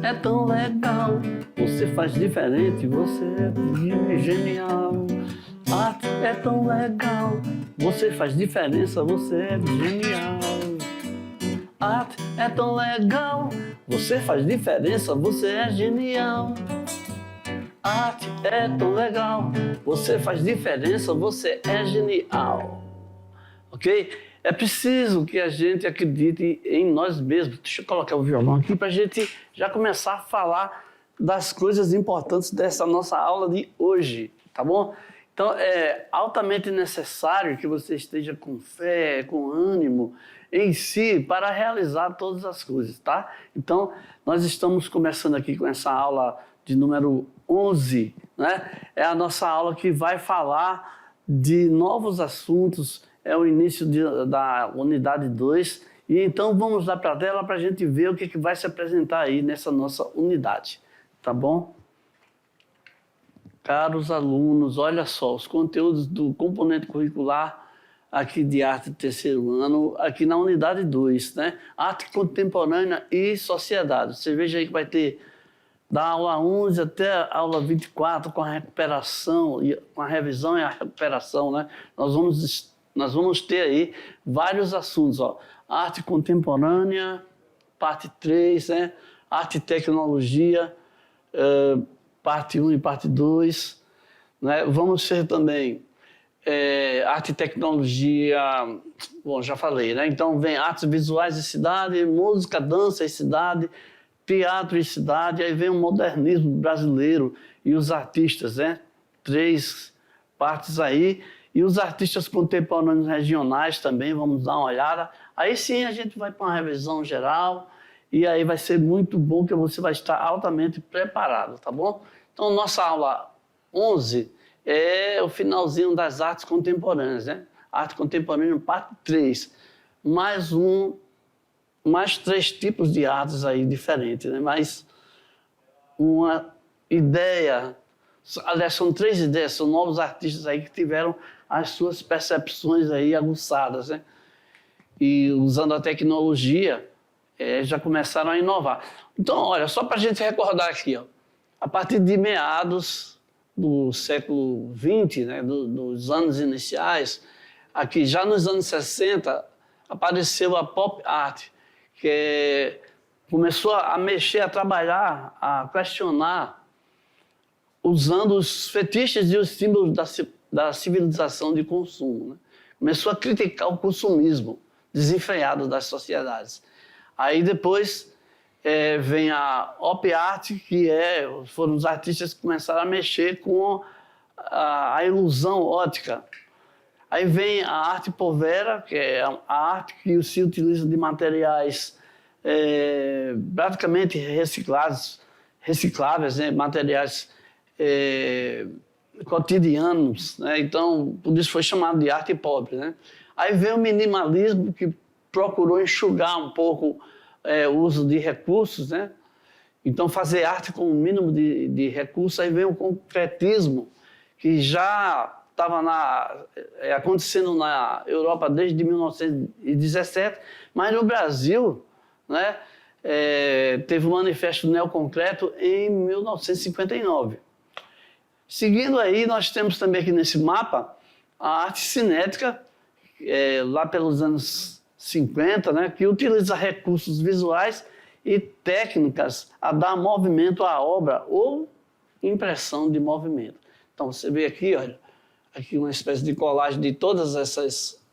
é tão legal. Você faz diferente, você é genial. Arte é tão legal. Você faz diferença, você é genial. Arte é tão legal. Você faz diferença, você é genial. Arte é tão legal. Você faz diferença, você é genial. Ok? É preciso que a gente acredite em nós mesmos. Deixa eu colocar o violão aqui para a gente já começar a falar das coisas importantes dessa nossa aula de hoje, tá bom? Então, é altamente necessário que você esteja com fé, com ânimo em si para realizar todas as coisas, tá? Então, nós estamos começando aqui com essa aula de número 11, né? É a nossa aula que vai falar de novos assuntos, é o início da unidade 2, e então vamos lá para a tela para a gente ver o que vai se apresentar aí nessa nossa unidade, tá bom? Caros alunos, olha só, os conteúdos do componente curricular aqui de arte do terceiro ano, aqui na unidade 2, né? Arte contemporânea e sociedade. Você veja aí que vai ter da aula 11 até a aula 24 com a recuperação, com a revisão e a recuperação, né? Nós vamos ter aí vários assuntos, ó. Arte contemporânea, parte 3, né? Arte e tecnologia, parte 1 e parte 2, né? Vamos ter também arte e tecnologia, bom, já falei, né? Então vem artes visuais e cidade, música, dança e cidade, teatro e cidade, aí vem o modernismo brasileiro e os artistas, né? 3 partes aí, e os artistas contemporâneos regionais também, vamos dar uma olhada. Aí sim a gente vai para uma revisão geral, e aí vai ser muito bom que você vai estar altamente preparado, tá bom? Então, nossa aula 11 é o finalzinho das artes contemporâneas, né? Arte contemporânea, parte 3. Mais 3 tipos de artes aí diferentes, né? Mais uma ideia, aliás, são 3 ideias, são novos artistas aí que tiveram as suas percepções aí aguçadas, né? E usando a tecnologia, já começaram a inovar. Então, olha, só para a gente recordar aqui, ó, a partir de meados do século XX, né, dos anos iniciais, aqui já nos anos 60, apareceu a pop art, que começou a mexer, a trabalhar, a questionar, usando os fetiches e os símbolos da civilização de consumo, né? Começou a criticar o consumismo desenfreado das sociedades. Aí depois vem a op art, que foram os artistas que começaram a mexer com a ilusão óptica. Aí vem a arte povera, que é a arte que se utiliza de materiais praticamente recicláveis, né? Materiais cotidianos, né? Então, por isso foi chamado de arte pobre, né? Aí vem o minimalismo, que procurou enxugar um pouco o uso de recursos, né? Então, fazer arte com o mínimo de recursos. Aí vem o concretismo, que já estava acontecendo na Europa desde 1917, mas no Brasil, né, teve o Manifesto Neoconcreto em 1959. Seguindo aí, nós temos também aqui nesse mapa a arte cinética, lá pelos anos 50, né, que utiliza recursos visuais e técnicas a dar movimento à obra ou impressão de movimento. Então, você vê aqui, olha, aqui uma espécie de colagem de todas essas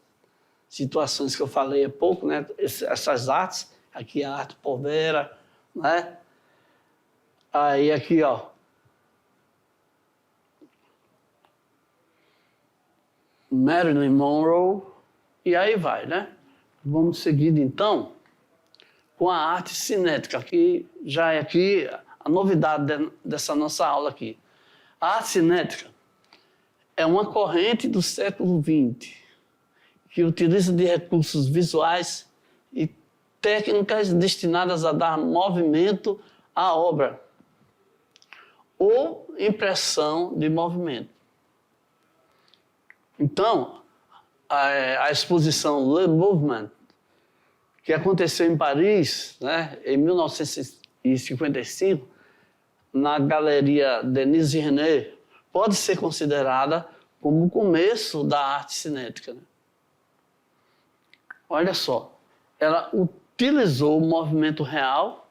situações que eu falei há pouco, né, essas artes. Aqui a arte povera, né? Aí aqui, ó, Marilyn Monroe, e aí vai, né? Vamos seguir, então, com a arte cinética, que já é aqui a novidade dessa nossa aula aqui. A arte cinética é uma corrente do século XX que utiliza de recursos visuais e técnicas destinadas a dar movimento à obra ou impressão de movimento. Então, a exposição Le Mouvement, que aconteceu em Paris, né, em 1960, 1955, na Galeria Denise René, pode ser considerada como o começo da arte cinética, né? Olha só, ela utilizou o movimento real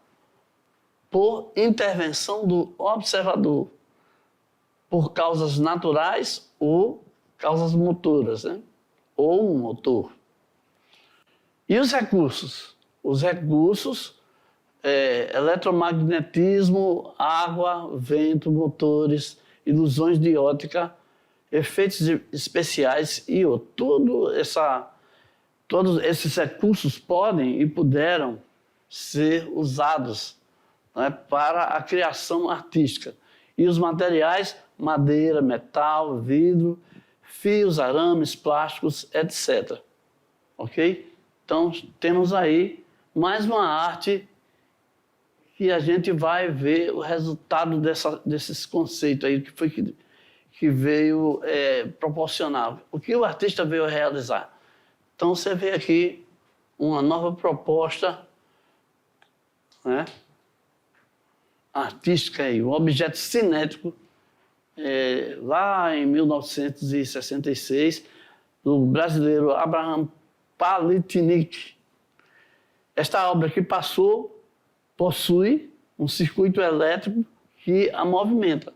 por intervenção do observador, por causas naturais ou causas motoras, né? Ou um motor. E os recursos? Os recursos, eletromagnetismo, água, vento, motores, ilusões de ótica, efeitos especiais e todos esses recursos podem e puderam ser usados, né, para a criação artística. E os materiais, madeira, metal, vidro, fios, arames, plásticos, etc. Ok? Então, temos aí mais uma arte que a gente vai ver o resultado desses conceitos aí que veio proporcionar. O que o artista veio realizar. Então, você vê aqui uma nova proposta, né, artística, aí, um objeto cinético, lá em 1966, do brasileiro Abraham Palitnik. Esta obra que possui um circuito elétrico que a movimenta.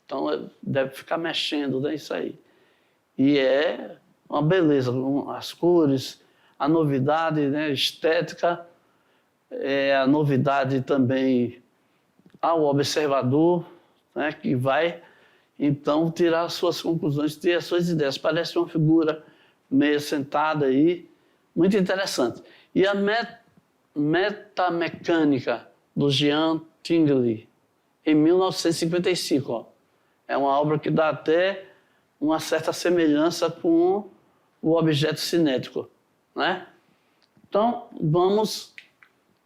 Então, deve ficar mexendo, né, isso aí. E é uma beleza, as cores, a novidade, né, estética, a novidade também ao observador, né, que vai, então, tirar as suas conclusões, ter as suas ideias. Parece uma figura meio sentada aí, muito interessante. E a metamecânica do Jean Tinguely, em 1955, ó. É uma obra que dá até uma certa semelhança com o objeto cinético, né? Então, vamos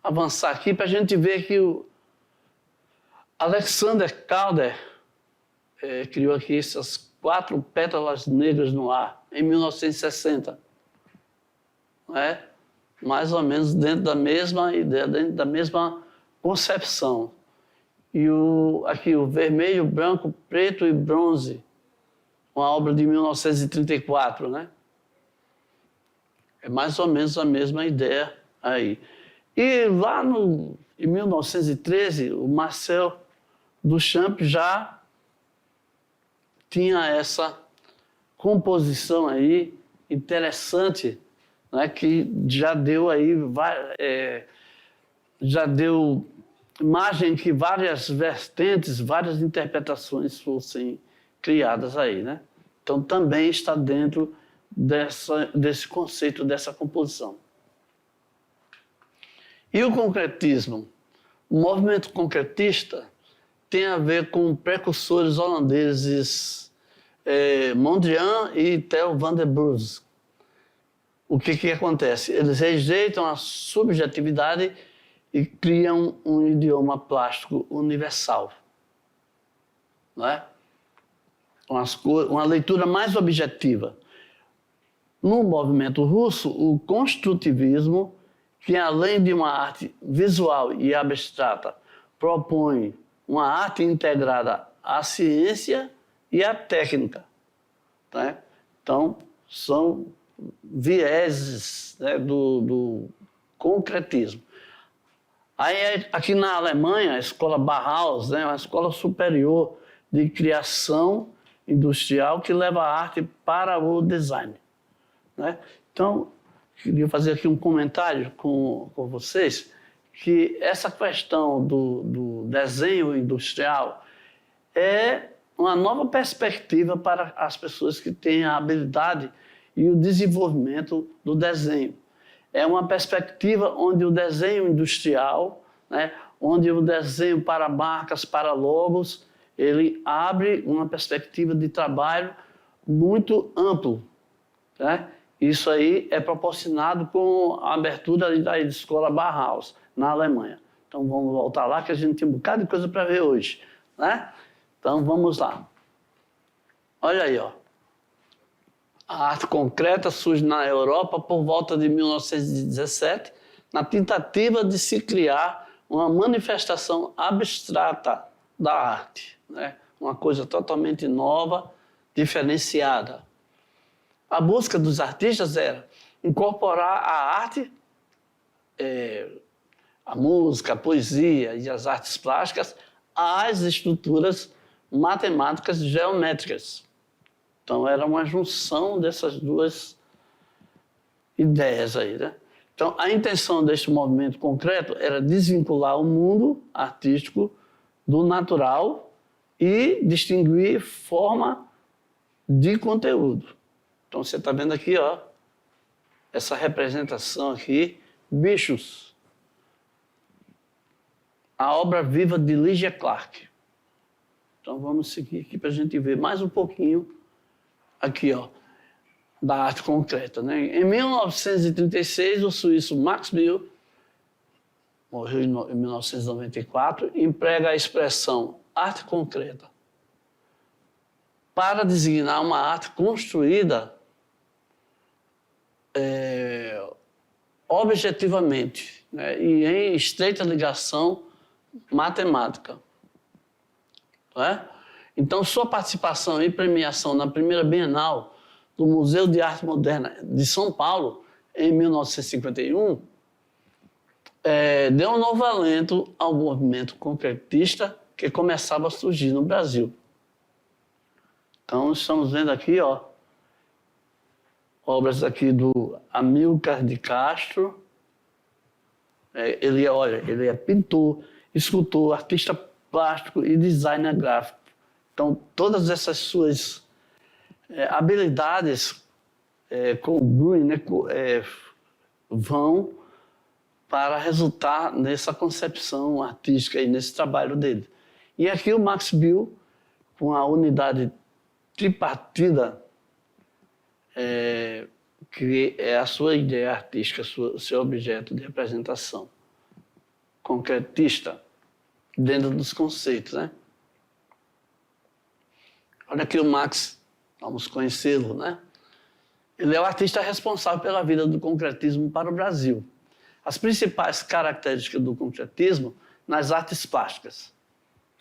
avançar aqui para a gente ver que o Alexander Calder criou aqui essas 4 pétalas negras no ar, em 1960. Né? Mais ou menos dentro da mesma ideia, dentro da mesma concepção. E aqui o vermelho, branco, preto e bronze, uma obra de 1934, né? É mais ou menos a mesma ideia aí. E lá em 1913, o Marcel Duchamp já tinha essa composição aí interessante, né, que já deu aí, já deu imagem que várias vertentes, várias interpretações fossem criadas aí, né? Então também está dentro desse conceito, dessa composição. E o concretismo? O movimento concretista tem a ver com precursores holandeses Mondrian e Theo van der Burg. O que acontece? Eles rejeitam a subjetividade e criam um idioma plástico universal, não é? Uma leitura mais objetiva. No movimento russo, o construtivismo, que além de uma arte visual e abstrata, propõe uma arte integrada à ciência e à técnica, né? Então, são vieses, né, do concretismo. Aí, aqui na Alemanha, a escola Bauhaus, né, uma escola superior de criação industrial que leva a arte para o design, né? Então, queria fazer aqui um comentário com vocês, que essa questão do desenho industrial é uma nova perspectiva para as pessoas que têm a habilidade e o desenvolvimento do desenho. É uma perspectiva onde o desenho industrial, né, onde o desenho para marcas, para logos, ele abre uma perspectiva de trabalho muito amplo, né? Isso aí é proporcionado com a abertura da escola Bauhaus, na Alemanha. Então vamos voltar lá, que a gente tem um bocado de coisa para ver hoje, né? Então vamos lá. Olha aí, ó. A arte concreta surge na Europa por volta de 1917, na tentativa de se criar uma manifestação abstrata da arte, né? Uma coisa totalmente nova, diferenciada. A busca dos artistas era incorporar a arte, a música, a poesia e as artes plásticas às estruturas matemáticas e geométricas. Então, era uma junção dessas duas ideias aí, né? Então, a intenção deste movimento concreto era desvincular o mundo artístico do natural e distinguir forma de conteúdo. Então, você está vendo aqui, ó, essa representação aqui, Bichos, a obra viva de Lygia Clark. Então, vamos seguir aqui para a gente ver mais um pouquinho aqui, ó, da arte concreta, né? Em 1936, o suíço Max Bill, morreu em 1994, emprega a expressão arte concreta para designar uma arte construída objetivamente, né? E em estreita ligação matemática. Né? Então, sua participação e premiação na primeira Bienal do Museu de Arte Moderna de São Paulo, em 1951, deu um novo alento ao movimento concretista que começava a surgir no Brasil. Então, estamos vendo aqui, ó, obras aqui do Amílcar de Castro. Ele é pintor, escultor, artista plástico e designer gráfico. Então, todas essas suas habilidades congruem, né, vão para resultar nessa concepção artística e nesse trabalho dele. E aqui o Max Bill, com a unidade tripartida, que é a sua ideia artística, seu objeto de representação concretista, dentro dos conceitos, né? Olha aqui o Max, vamos conhecê-lo, né? Ele é o artista responsável pela vida do concretismo para o Brasil. As principais características do concretismo nas artes plásticas: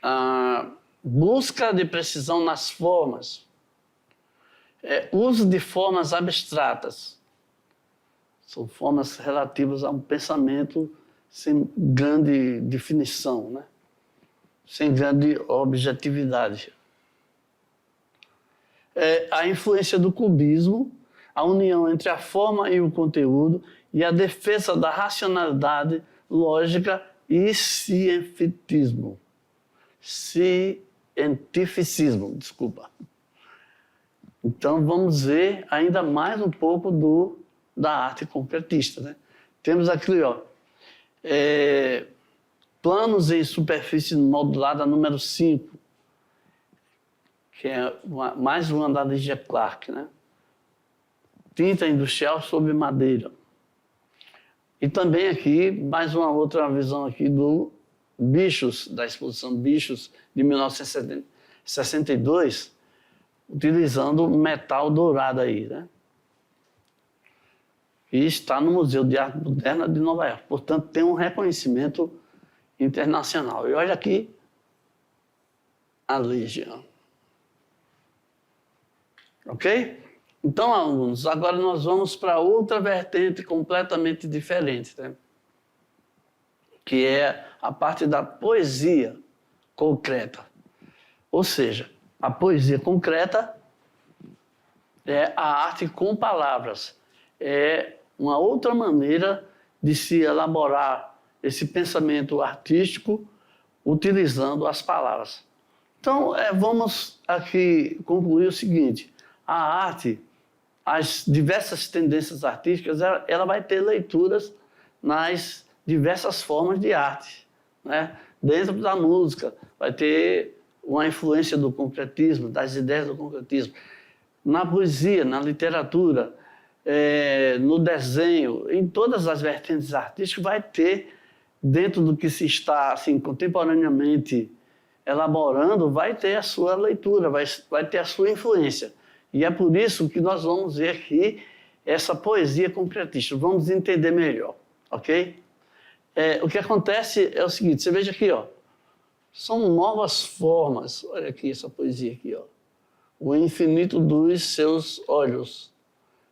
a busca de precisão nas formas, uso de formas abstratas, são formas relativas a um pensamento sem grande definição, né? Sem grande objetividade. A influência do cubismo, a união entre a forma e o conteúdo e a defesa da racionalidade lógica e cientificismo. Então, vamos ver ainda mais um pouco da arte concretista, né? Temos aqui, ó, planos em superfície modulada número 5, que é mais uma da Lygia Clark, né? Tinta industrial sobre madeira. E também aqui, mais uma outra visão aqui do Bichos, da exposição Bichos, de 1962, utilizando metal dourado aí, né? E está no Museu de Arte Moderna de Nova York. Portanto, tem um reconhecimento internacional. E olha aqui a Lygia. Ok? Então, alunos, agora nós vamos para outra vertente completamente diferente, né? Que é a parte da poesia concreta. Ou seja, a poesia concreta é a arte com palavras. É uma outra maneira de se elaborar esse pensamento artístico utilizando as palavras. Então, vamos aqui concluir o seguinte: a arte, as diversas tendências artísticas, ela vai ter leituras nas diversas formas de arte, né? Dentro da música, vai ter uma influência do concretismo, das ideias do concretismo. Na poesia, na literatura, no desenho, em todas as vertentes artísticas, vai ter, dentro do que se está assim, contemporaneamente elaborando, vai ter a sua leitura, vai ter a sua influência. E é por isso que nós vamos ver aqui essa poesia concretista. Vamos entender melhor, ok? O que acontece é o seguinte, você veja aqui, ó, são novas formas. Olha aqui essa poesia aqui, ó. O infinito dos seus olhos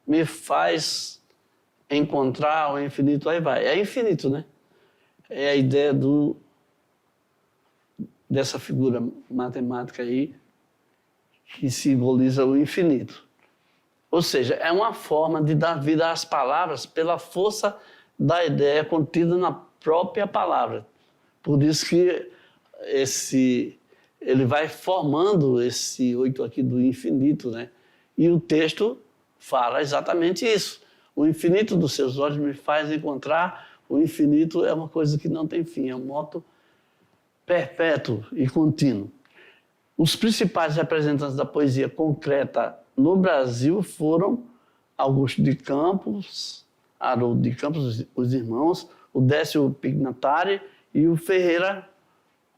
me faz encontrar o infinito, aí vai. É infinito, né? É a ideia dessa figura matemática aí que simboliza o infinito. Ou seja, é uma forma de dar vida às palavras pela força da ideia contida na própria palavra. Por isso que ele vai formando esse 8 aqui do infinito, né? E o texto fala exatamente isso. O infinito dos seus olhos me faz encontrar. O infinito é uma coisa que não tem fim, é um moto perpétuo e contínuo. Os principais representantes da poesia concreta no Brasil foram Augusto de Campos, Haroldo de Campos, os irmãos, o Décio Pignatari e o Ferreira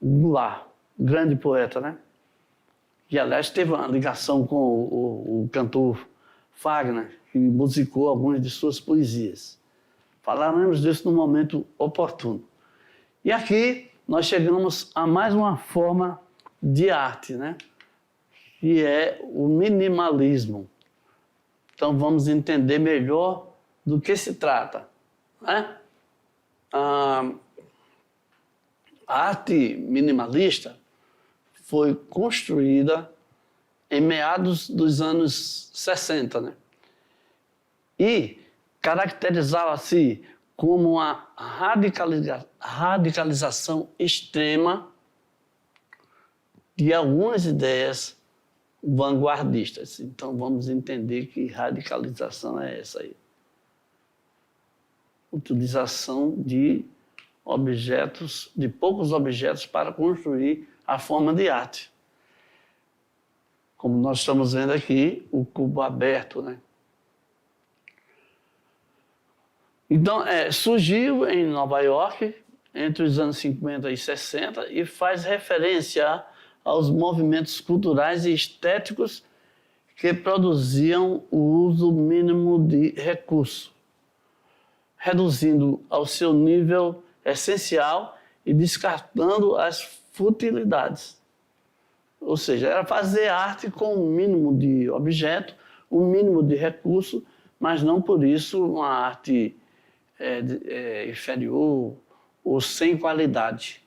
Goulart, grande poeta, né? Que, aliás, teve uma ligação com o cantor Fagner, que musicou algumas de suas poesias. Falaremos disso no momento oportuno. E aqui nós chegamos a mais uma forma de arte, né? Que é o minimalismo. Então vamos entender melhor do que se trata, né? A arte minimalista foi construída em meados dos anos 60, né? E caracterizava-se como uma radicalização extrema de algumas ideias vanguardistas. Então vamos entender que radicalização é essa aí. Utilização de objetos, de poucos objetos para construir a forma de arte. Como nós estamos vendo aqui, o cubo aberto, né? Então, surgiu em Nova York entre os anos 50 e 60 e faz referência aos movimentos culturais e estéticos que produziam o uso mínimo de recurso, reduzindo ao seu nível essencial e descartando as futilidades. Ou seja, era fazer arte com o mínimo de objeto, o mínimo de recurso, mas não por isso uma arte inferior ou sem qualidade.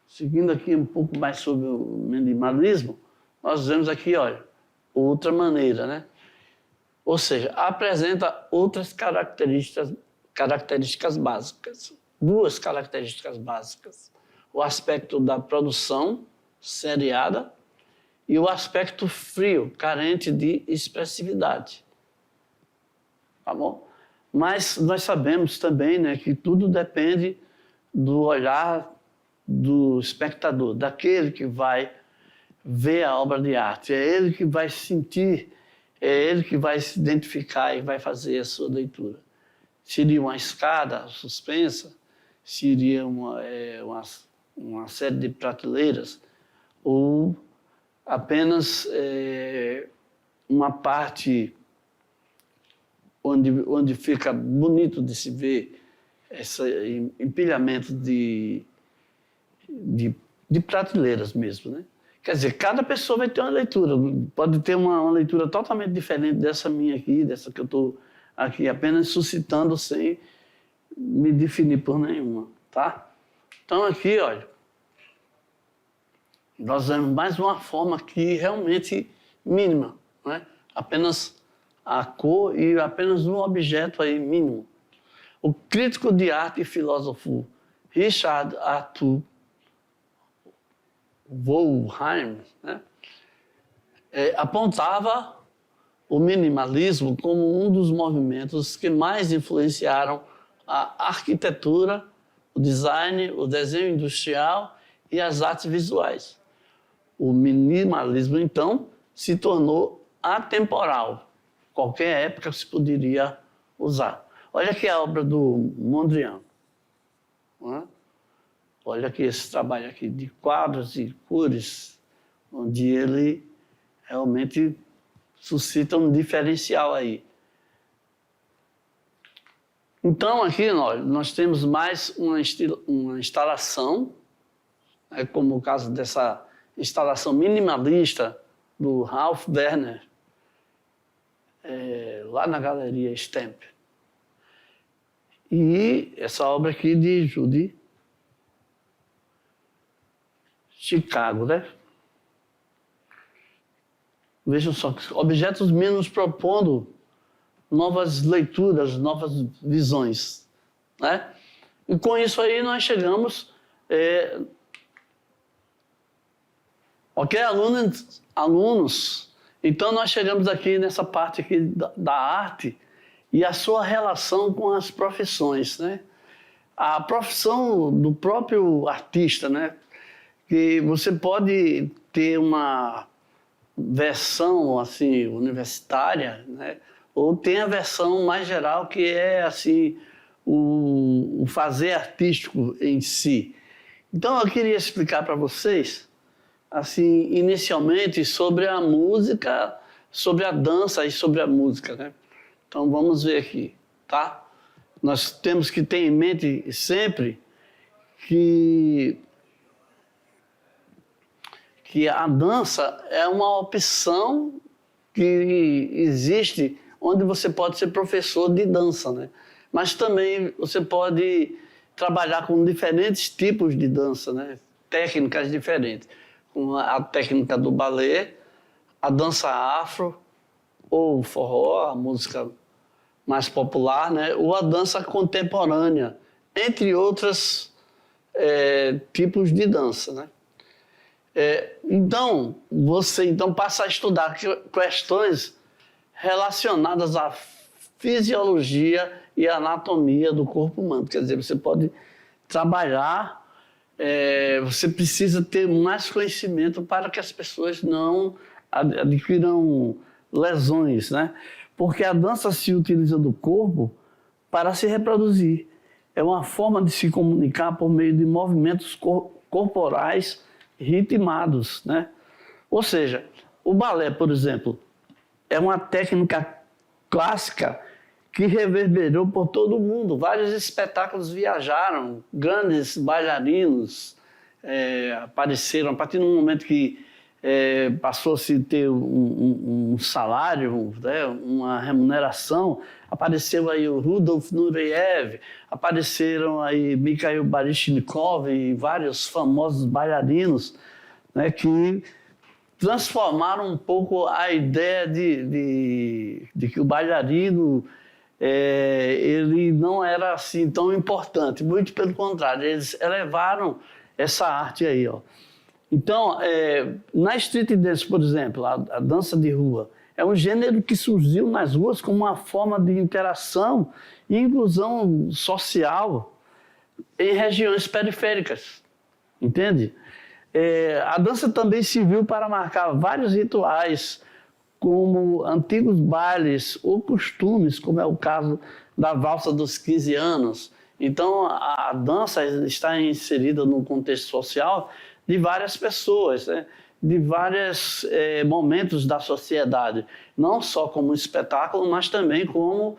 Seguindo aqui um pouco mais sobre o minimalismo, nós vemos aqui, olha, outra maneira, né? Ou seja, apresenta outras características básicas, duas características básicas. O aspecto da produção seriada e o aspecto frio, carente de expressividade. Tá bom? Mas nós sabemos também, né, que tudo depende do olhar do espectador, daquele que vai ver a obra de arte. É ele que vai sentir, é ele que vai se identificar e vai fazer a sua leitura. Seria uma escada suspensa, seria uma série de prateleiras, ou apenas uma parte onde fica bonito de se ver esse empilhamento de prateleiras mesmo, né? Quer dizer, cada pessoa vai ter uma leitura, pode ter uma leitura totalmente diferente dessa minha aqui, dessa que eu estou aqui apenas suscitando sem me definir por nenhuma, tá? Então aqui, olha, nós vemos mais uma forma aqui realmente mínima, né? Apenas a cor e apenas um objeto aí mínimo. O crítico de arte e filósofo Richard Arthur Wollheim, né, apontava o minimalismo como um dos movimentos que mais influenciaram a arquitetura, o design, o desenho industrial e as artes visuais. O minimalismo, então, se tornou atemporal. Qualquer época se poderia usar. Olha aqui a obra do Mondrian. Não é? Olha aqui esse trabalho aqui de quadros e cores, onde ele realmente suscita um diferencial aí. Então, aqui nós temos mais uma instalação, como o caso dessa instalação minimalista do Ralph Werner, lá na Galeria Stamp. E essa obra aqui de Judy Chicago, né? Vejam só, objetos mínimos propondo novas leituras, novas visões, né? E com isso aí nós chegamos... Ok, alunos? Então nós chegamos aqui nessa parte aqui da arte e a sua relação com as profissões, né? A profissão do próprio artista, né? Que você pode ter uma versão assim universitária, né? Ou tem a versão mais geral que é assim o fazer artístico em si. Então eu queria explicar para vocês assim inicialmente sobre a música, sobre a dança e sobre a música, né? Então vamos ver aqui, tá? Nós temos que ter em mente sempre que a dança é uma opção que existe onde você pode ser professor de dança, né? Mas também você pode trabalhar com diferentes tipos de dança, né? Técnicas diferentes, como a técnica do balé, a dança afro, ou forró, a música mais popular, né? Ou a dança contemporânea, entre outros tipos de dança, né? Então, você passa a estudar questões relacionadas à fisiologia e anatomia do corpo humano. Quer dizer, você pode trabalhar, você precisa ter mais conhecimento para que as pessoas não adquiram lesões, né? Porque a dança se utiliza do corpo para se reproduzir. É uma forma de se comunicar por meio de movimentos corporais ritmados, né? Ou seja, o balé, por exemplo, é uma técnica clássica que reverberou por todo o mundo. Vários espetáculos viajaram, grandes bailarinos apareceram. A partir do momento que passou a se ter um salário, né, uma remuneração, apareceu aí o Rudolf Nureyev, apareceram aí Mikhail Baryshnikov e vários famosos bailarinos, né, que transformaram um pouco a ideia de que o bailarino ele não era assim tão importante, muito pelo contrário, eles elevaram essa arte aí, ó. Então, na street dance, por exemplo, a dança de rua, é um gênero que surgiu nas ruas como uma forma de interação e inclusão social em regiões periféricas, entende? A dança também serviu para marcar vários rituais, como antigos bailes ou costumes, como é o caso da valsa dos 15 anos. Então, a dança está inserida no contexto social de várias pessoas, né? De vários momentos da sociedade, não só como espetáculo, mas também como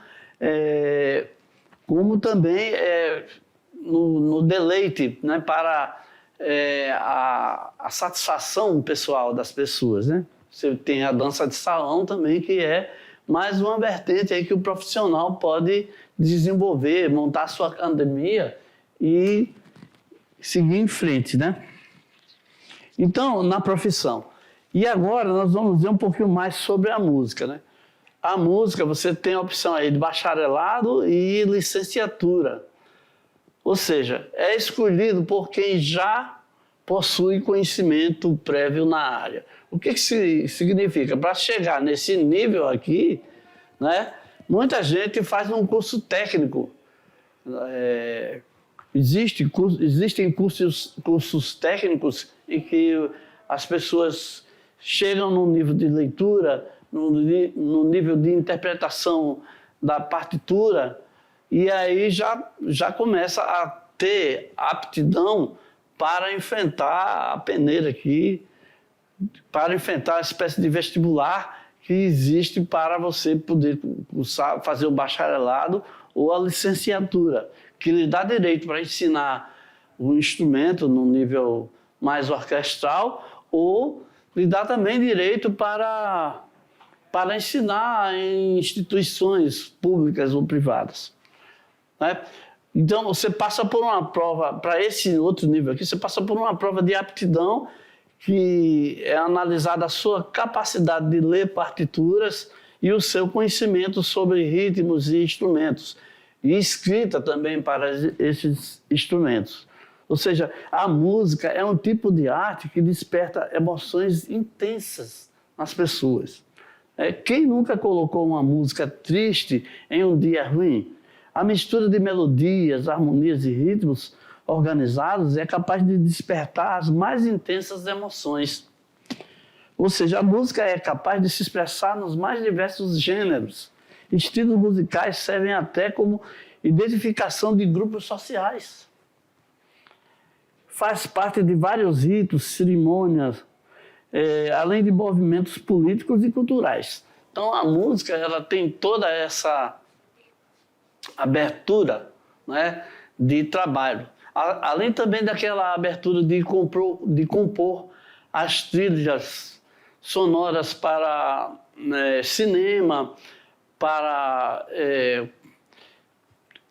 também no deleite, né? Para a satisfação pessoal das pessoas, né? Você tem a dança de salão também, que é mais uma vertente aí que o profissional pode desenvolver, montar sua academia e seguir em frente, né? Então, na profissão. E agora nós vamos ver um pouquinho mais sobre a música, né? A música, você tem a opção aí de bacharelado e licenciatura. Ou seja, é escolhido por quem já possui conhecimento prévio na área. O que significa? Para chegar nesse nível aqui, né, muita gente faz um curso técnico. Existem cursos técnicos em que as pessoas chegam no nível de leitura, no nível de interpretação da partitura, e aí já começa a ter aptidão para enfrentar a peneira aqui, para enfrentar a espécie de vestibular que existe para você poder cursar, fazer o bacharelado ou a licenciatura, que lhe dá direito para ensinar o instrumento no nível mais orquestral, ou lhe dá também direito para ensinar em instituições públicas ou privadas, né? Então, você passa por uma prova, para esse outro nível aqui, você passa por uma prova de aptidão, que é analisada a sua capacidade de ler partituras e o seu conhecimento sobre ritmos e instrumentos, e escrita também para esses instrumentos. Ou seja, a música é um tipo de arte que desperta emoções intensas nas pessoas. Quem nunca colocou uma música triste em um dia ruim? A mistura de melodias, harmonias e ritmos organizados é capaz de despertar as mais intensas emoções. Ou seja, a música é capaz de se expressar nos mais diversos gêneros. Estilos musicais servem até como identificação de grupos sociais. Faz parte de vários ritos, cerimônias, além de movimentos políticos e culturais. Então, a música ela tem toda essa abertura, né, de trabalho. Além também daquela abertura de compor as trilhas sonoras para cinema, para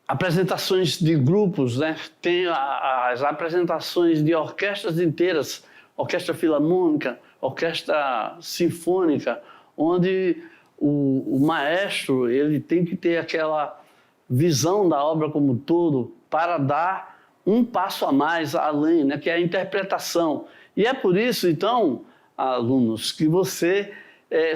apresentações de grupos, né? Tem as apresentações de orquestras inteiras, orquestra filarmônica, orquestra sinfônica, onde o maestro ele tem que ter aquela visão da obra como um todo para dar um passo a mais além, né? Que é a interpretação. E é por isso, então, alunos, que você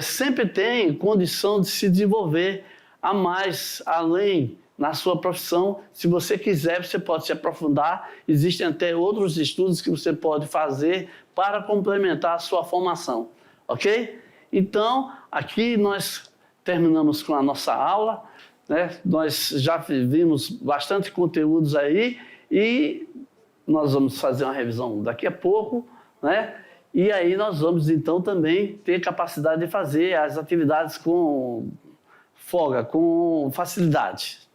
sempre tem condição de se desenvolver a mais, além na sua profissão. Se você quiser, você pode se aprofundar. Existem até outros estudos que você pode fazer para complementar a sua formação, ok? Então, aqui nós terminamos com a nossa aula, né? Nós já vimos bastante conteúdos aí e nós vamos fazer uma revisão daqui a pouco, né? E aí nós vamos então também ter capacidade de fazer as atividades com folga, com facilidade.